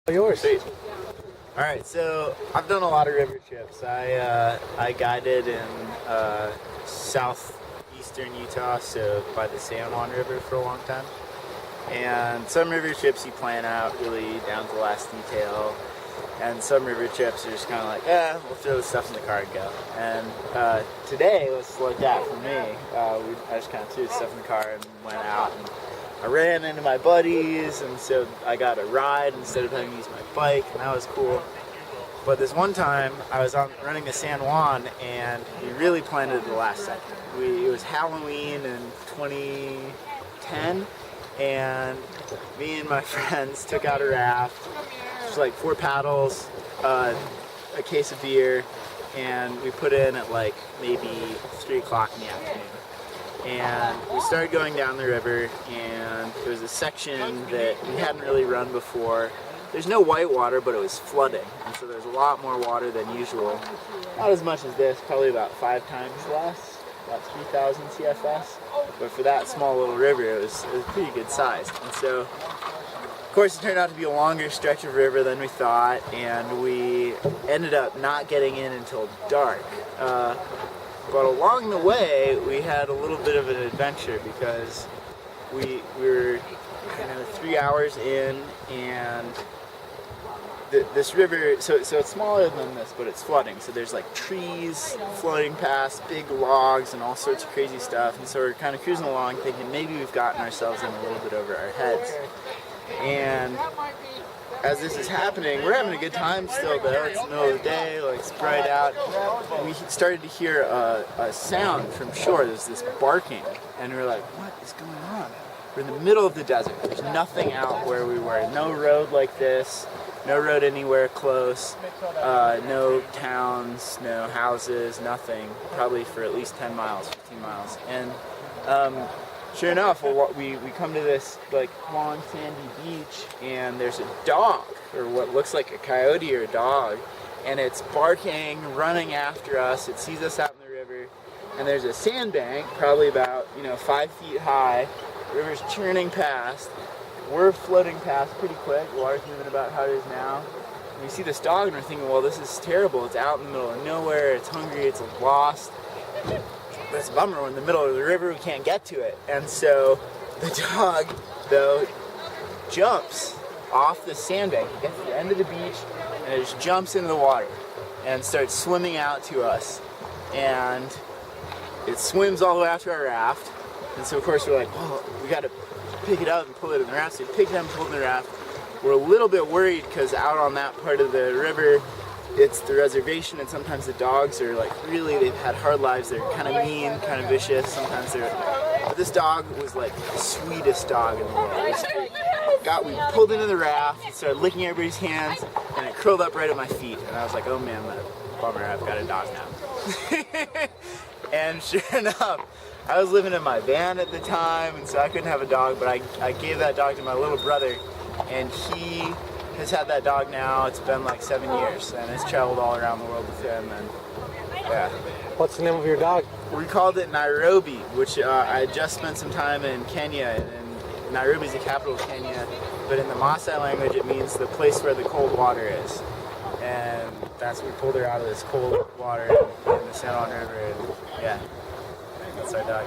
Yours. Alright, so I've done a lot of river trips. I guided in southeastern Utah, so by the San Juan River for a long time. And some river trips you plan out really down to the last detail. And some river trips are just kind of like, we'll throw the stuff in the car and go. And today was like that for me. I just kind of threw the stuff in the car and went out. And I ran into my buddies, and so I got a ride instead of having to use my bike, and that was cool. But this one time, I was running the San Juan, and we really planned it at the last second. It was Halloween in 2010, and me and my friends took out a raft. It was like 4 paddles, a case of beer, and we put in at like maybe 3 o'clock in the afternoon. And we started going down the river, and there was a section that we hadn't really run before. There's no white water, but it was flooding, and so there's a lot more water than usual. Not as much as this, probably about 5 times less, about 3,000 CFS. But for that small little river, it was pretty good size. And so, of course, it turned out to be a longer stretch of river than we thought, and we ended up not getting in until dark. But along the way, we had a little bit of an adventure because we were 3 hours in, and this river, so it's smaller than this, but it's flooding. So there's like trees floating past, big logs, and all sorts of crazy stuff. And so we're kind of cruising along thinking maybe we've gotten ourselves in a little bit over our heads. And as this is happening, we're having a good time still though. It's the middle of the day, like it's bright out. And we started to hear a sound from shore. There's this barking, and we're like, what is going on? We're in the middle of the desert. There's nothing out where we were. No road like this, no road anywhere close, no towns, no houses, nothing. Probably for at least 10 miles, 15 miles. And sure enough, we come to this like long sandy beach, and there's a dog, or what looks like a coyote or a dog, and it's barking, running after us. It sees us out in the river, and there's a sandbank, probably about 5 feet high. The river's churning past. We're floating past pretty quick. The water's moving about how it is now. And we see this dog, and we're thinking, well, this is terrible. It's out in the middle of nowhere. It's hungry. It's lost. But it's a bummer. We're in the middle of the river. We can't get to it. And so the dog, though, jumps off the sandbank. It gets to the end of the beach, and it just jumps into the water and starts swimming out to us. And it swims all the way out to our raft. And so, of course, we're like, well, we got to pick it up and pull it in the raft. So we pick it up and pull it in the raft. We're a little bit worried because out on that part of the river, it's the reservation, and sometimes the dogs are like they've had hard lives. They're kind of mean, kind of vicious. Sometimes but this dog was like the sweetest dog in the world. We pulled into the raft, and started licking everybody's hands, and it curled up right at my feet. And I was like, oh man, that bummer, I've got a dog now. And sure enough, I was living in my van at the time, and so I couldn't have a dog, but I gave that dog to my little brother, and he has had that dog now. It's been like 7 years, and has traveled all around the world with him, and yeah. What's the name of your dog? We called it Nairobi, which I just spent some time in Kenya, and Nairobi is the capital of Kenya, but in the Maasai language it means the place where the cold water is. And that's we pulled her out of this cold water in the San Juan River, and yeah, that's our dog.